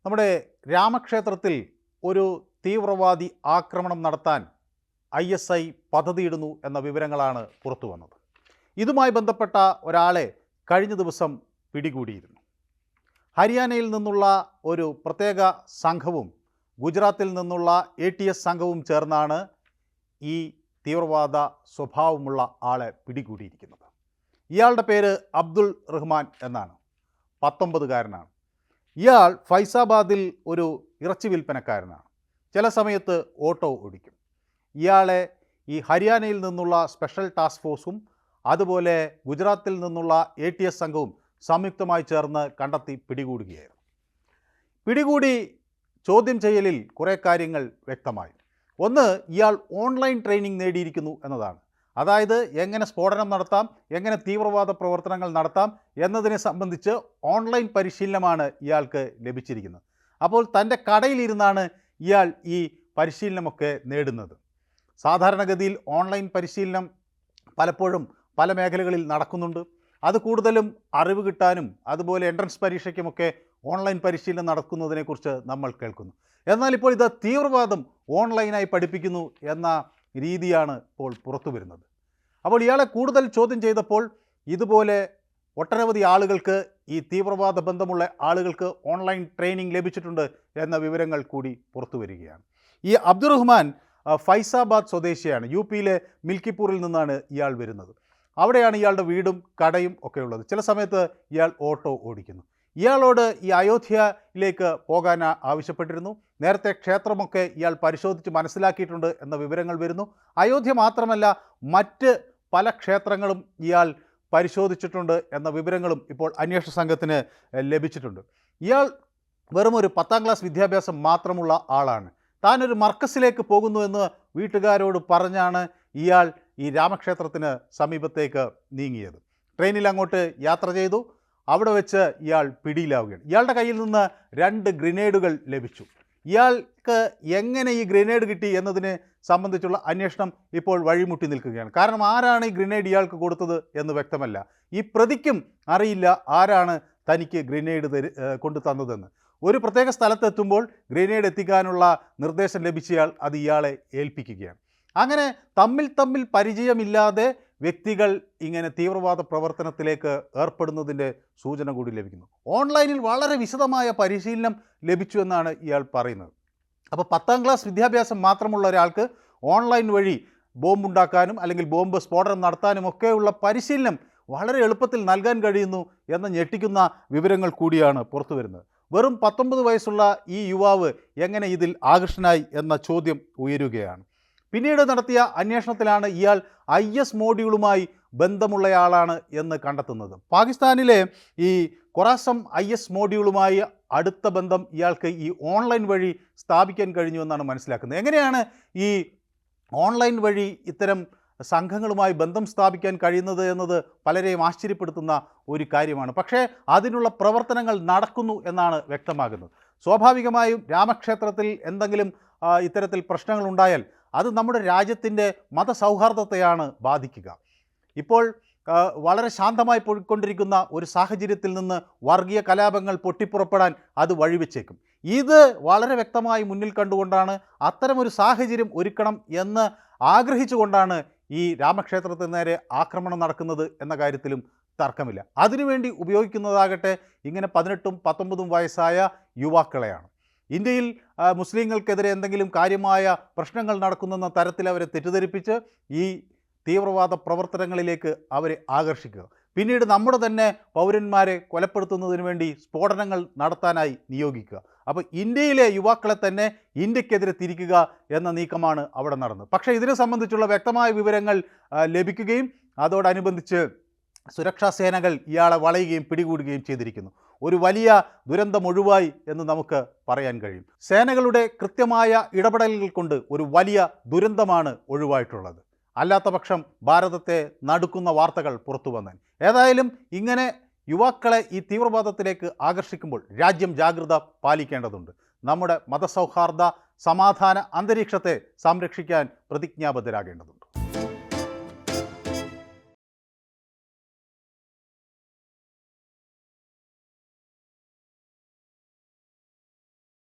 നമ്മുടെ രാമക്ഷേത്രത്തിൽ ഒരു തീവ്രവാദി ആക്രമണം നടത്താൻ ISI പദ്ധതിയിടുന്നു എന്ന വിവരങ്ങളാണ് പുറത്തു വന്നത്. ഇതുമായി ബന്ധപ്പെട്ട ഒരാളെ കഴിഞ്ഞ ദിവസം പിടികൂടിയിരുന്നു. ഹരിയാനയിൽ നിന്നുള്ള ഒരു പ്രത്യേക സംഘവും ഗുജറാത്തിൽ നിന്നുള്ള ATS സംഘവും ചേർന്നാണ് ഈ തീവ്രവാദ സ്വഭാവമുള്ള ആളെ പിടികൂടിയിരിക്കുന്നത്. ഇയാളുടെ പേര് അബ്ദുൾ റഹ്മാൻ എന്നാണ്. 19കാരനാണ്. ഇയാൾ ഫൈസാബാദിൽ ഒരു ഇറച്ചി വിൽപ്പനക്കാരനാണ്. ചില സമയത്ത് ഓട്ടോ ഓടിക്കും. ഇയാളെ ഈ ഹരിയാനയിൽ നിന്നുള്ള സ്പെഷ്യൽ ടാസ്ക് ഫോഴ്സും അതുപോലെ ഗുജറാത്തിൽ നിന്നുള്ള ATS സംഘവും സംയുക്തമായി ചേർന്ന് കണ്ടെത്തി പിടികൂടുകയായിരുന്നു. പിടികൂടി ചോദ്യം ചെയ്യലിൽ കുറേ കാര്യങ്ങൾ വ്യക്തമായി. ഒന്ന്, ഇയാൾ ഓൺലൈൻ ട്രെയിനിങ് നേടിയിരിക്കുന്നു എന്നതാണ്. അതായത് എങ്ങനെ സ്ഫോടനം നടത്താം, എങ്ങനെ തീവ്രവാദ പ്രവർത്തനങ്ങൾ നടത്താം എന്നതിനെ സംബന്ധിച്ച് ഓൺലൈൻ പരിശീലനമാണ് ഇയാൾക്ക് ലഭിച്ചിരിക്കുന്നത്. അപ്പോൾ തൻ്റെ കടയിലിരുന്നാണ് ഇയാൾ ഈ പരിശീലനമൊക്കെ നേടുന്നത്. സാധാരണഗതിയിൽ ഓൺലൈൻ പരിശീലനം പലപ്പോഴും പല മേഖലകളിൽ നടക്കുന്നുണ്ട്. അത് കൂടുതലും അറിവ് കിട്ടാനും അതുപോലെ എൻട്രൻസ് പരീക്ഷയ്ക്കുമൊക്കെ ഓൺലൈൻ പരിശീലനം നടക്കുന്നതിനെക്കുറിച്ച് നമ്മൾ കേൾക്കുന്നു. എന്നാൽ ഇപ്പോൾ ഇത് തീവ്രവാദം ഓൺലൈനായി പഠിപ്പിക്കുന്നു എന്ന രീതിയാണ് ഇപ്പോൾ പുറത്തു വരുന്നത്. അപ്പോൾ ഇയാളെ കൂടുതൽ ചോദ്യം ചെയ്തപ്പോൾ ഇതുപോലെ ഒട്ടനവധി ആളുകൾക്ക്, ഈ തീവ്രവാദ ബന്ധമുള്ള ആളുകൾക്ക് ഓൺലൈൻ ട്രെയിനിങ് ലഭിച്ചിട്ടുണ്ട് എന്ന വിവരങ്ങൾ കൂടി പുറത്തു വരികയാണ്. ഈ അബ്ദുറഹ്മാൻ ഫൈസാബാദ് സ്വദേശിയാണ്. UP-യിലെ മിൽക്കിപ്പൂരിൽ നിന്നാണ് ഇയാൾ വരുന്നത്. അവിടെയാണ് ഇയാളുടെ വീടും കടയും ഒക്കെ ഉള്ളത്. ചില സമയത്ത് ഇയാൾ ഓട്ടോ ഓടിക്കുന്നു. ഇയാളോട് ഈ അയോധ്യയിലേക്ക് പോകാൻ ആവശ്യപ്പെട്ടിരുന്നു. നേരത്തെ ക്ഷേത്രമൊക്കെ ഇയാൾ പരിശോധിച്ച് മനസ്സിലാക്കിയിട്ടുണ്ട് എന്ന വിവരങ്ങൾ വരുന്നു. അയോധ്യ മാത്രമല്ല, മറ്റ് പല ക്ഷേത്രങ്ങളും ഇയാൾ പരിശോധിച്ചിട്ടുണ്ട് എന്ന വിവരങ്ങളും ഇപ്പോൾ അന്വേഷണ സംഘത്തിന് ലഭിച്ചിട്ടുണ്ട്. ഇയാൾ വെറും ഒരു 10ാം ക്ലാസ് വിദ്യാഭ്യാസം മാത്രമുള്ള ആളാണ്. താനൊരു മർക്കസിലേക്ക് പോകുന്നു എന്ന് വീട്ടുകാരോട് പറഞ്ഞാണ് ഇയാൾ ഈ രാമക്ഷേത്രത്തിന് സമീപത്തേക്ക് നീങ്ങിയത്. ട്രെയിനിൽ അങ്ങോട്ട് യാത്ര ചെയ്തു. അവിടെ വെച്ച് ഇയാൾ പിടിയിലാവുകയാണ്. ഇയാളുടെ കയ്യിൽ നിന്ന് 2 ഗ്രനേഡുകൾ ലഭിച്ചു. ഇയാൾക്ക് എങ്ങനെ ഈ ഗ്രനേഡ് കിട്ടി എന്നതിനെ സംബന്ധിച്ചുള്ള അന്വേഷണം ഇപ്പോൾ വഴിമുട്ടി നിൽക്കുകയാണ്. കാരണം ആരാണ് ഈ ഗ്രനേഡ് ഇയാൾക്ക് കൊടുത്തത് എന്ന് വ്യക്തമല്ല. ഈ പ്രതിക്കും അറിയില്ല ആരാണ് തനിക്ക് ഗ്രനേഡ് കൊണ്ടു തന്നതെന്ന്. ഒരു പ്രത്യേക സ്ഥലത്തെത്തുമ്പോൾ ഗ്രനേഡ് എത്തിക്കാനുള്ള നിർദ്ദേശം ലഭിച്ചയാൾ അത് ഇയാളെ ഏൽപ്പിക്കുകയാണ്. അങ്ങനെ തമ്മിൽ പരിചയമില്ലാതെ വ്യക്തികൾ ഇങ്ങനെ തീവ്രവാദ പ്രവർത്തനത്തിലേക്ക് ഏർപ്പെടുന്നതിൻ്റെ സൂചന കൂടി ലഭിക്കുന്നു. ഓൺലൈനിൽ വളരെ വിശദമായ പരിശീലനം ലഭിച്ചു എന്നാണ് ഇയാൾ പറയുന്നത്. അപ്പോൾ 10ാം ക്ലാസ് വിദ്യാഭ്യാസം മാത്രമുള്ള ഒരാൾക്ക് ഓൺലൈൻ വഴി ബോംബുണ്ടാക്കാനും അല്ലെങ്കിൽ ബോംബ് സ്ഫോടനം നടത്താനും ഒക്കെയുള്ള പരിശീലനം വളരെ എളുപ്പത്തിൽ നൽകാൻ കഴിയുന്നു എന്ന ഞെട്ടിക്കുന്ന വിവരങ്ങൾ കൂടിയാണ് പുറത്തു വരുന്നത്. വെറും 19 വയസ്സുള്ള ഈ യുവാവ് എങ്ങനെ ഇതിൽ ആകർഷനായി എന്ന ചോദ്യം ഉയരുകയാണ്. പിന്നീട് നടത്തിയ അന്വേഷണത്തിലാണ് ഇയാൾ IS മോഡ്യൂളുമായി ബന്ധമുള്ളയാളാണ് എന്ന് കണ്ടെത്തുന്നത്. പാകിസ്ഥാനിലെ ഈ ഖൊറാസം IS മോഡ്യൂളുമായി അടുത്ത ബന്ധം ഇയാൾക്ക് ഈ ഓൺലൈൻ വഴി സ്ഥാപിക്കാൻ കഴിഞ്ഞു എന്നാണ് മനസ്സിലാക്കുന്നത്. എങ്ങനെയാണ് ഈ ഓൺലൈൻ വഴി ഇത്തരം സംഘങ്ങളുമായി ബന്ധം സ്ഥാപിക്കാൻ കഴിയുന്നത് എന്നത് പലരെയും ആശ്ചര്യപ്പെടുത്തുന്ന ഒരു കാര്യമാണ്. പക്ഷേ അതിനുള്ള പ്രവർത്തനങ്ങൾ നടക്കുന്നു എന്നാണ് വ്യക്തമാകുന്നത്. സ്വാഭാവികമായും രാമക്ഷേത്രത്തിൽ എന്തെങ്കിലും ഇത്തരത്തിൽ പ്രശ്നങ്ങളുണ്ടായാൽ അത് നമ്മുടെ രാജ്യത്തിൻ്റെ മതസൗഹാർദ്ദത്തെയാണ് ബാധിക്കുക. ഇപ്പോൾ വളരെ ശാന്തമായി പോയിക്കൊണ്ടിരിക്കുന്ന ഒരു സാഹചര്യത്തിൽ നിന്ന് വർഗീയ കലാപങ്ങൾ പൊട്ടിപ്പുറപ്പെടാൻ അത് വഴിവെച്ചേക്കും. ഇത് വളരെ വ്യക്തമായി മുന്നിൽ കണ്ടുകൊണ്ടാണ് അത്തരമൊരു സാഹചര്യം ഒരുക്കണം എന്ന് ആഗ്രഹിച്ചുകൊണ്ടാണ് ഈ രാമക്ഷേത്രത്തിന് നേരെ ആക്രമണം നടക്കുന്നത് എന്ന കാര്യത്തിലും തർക്കമില്ല. അതിനുവേണ്ടി ഉപയോഗിക്കുന്നതാകട്ടെ ഇങ്ങനെ 18ഉം 19ഉം വയസ്സായ യുവാക്കളെയാണ്. ഇന്ത്യയിൽ മുസ്ലിങ്ങൾക്കെതിരെ എന്തെങ്കിലും കാര്യമായ പ്രശ്നങ്ങൾ നടക്കുന്നെന്ന തരത്തിൽ അവരെ തെറ്റിദ്ധരിപ്പിച്ച് ഈ തീവ്രവാദ പ്രവർത്തനങ്ങളിലേക്ക് അവരെ ആകർഷിക്കുക. പിന്നീട് നമ്മുടെ തന്നെ പൗരന്മാരെ കൊലപ്പെടുത്തുന്നതിന് വേണ്ടി സ്ഫോടനങ്ങൾ നടത്താനായി നിയോഗിക്കുക. അപ്പോൾ ഇന്ത്യയിലെ യുവാക്കളെ തന്നെ ഇന്ത്യക്കെതിരെ തിരിക്കുക എന്ന നീക്കമാണ് അവിടെ നടന്നത്. പക്ഷേ ഇതിനെ സംബന്ധിച്ചുള്ള വ്യക്തമായ വിവരങ്ങൾ ലഭിക്കുകയും അതോടനുബന്ധിച്ച് സുരക്ഷാ സേനകൾ ഇയാളെ വളയുകയും പിടികൂടുകയും ചെയ്തിരിക്കുന്നു. ഒരു വലിയ ദുരന്തം ഒഴിവായി എന്ന് നമുക്ക് പറയാൻ കഴിയും. സേനകളുടെ കൃത്യമായ ഇടപെടലുകൾ കൊണ്ട് ഒരു വലിയ ദുരന്തമാണ് ഒഴിവായിട്ടുള്ളത്. അല്ലാത്ത പക്ഷം ഭാരതത്തെ നടുക്കുന്ന വാർത്തകൾ പുറത്തു വന്നേൻ. ഏതായാലും ഇങ്ങനെ യുവാക്കളെ ഈ തീവ്രവാദത്തിലേക്ക് ആകർഷിക്കുമ്പോൾ രാജ്യം ജാഗ്രത പാലിക്കേണ്ടതുണ്ട്. നമ്മുടെ മതസൗഹാർദ്ദ സമാധാന അന്തരീക്ഷത്തെ സംരക്ഷിക്കാൻ പ്രതിജ്ഞാബദ്ധരാകേണ്ടതുണ്ട്.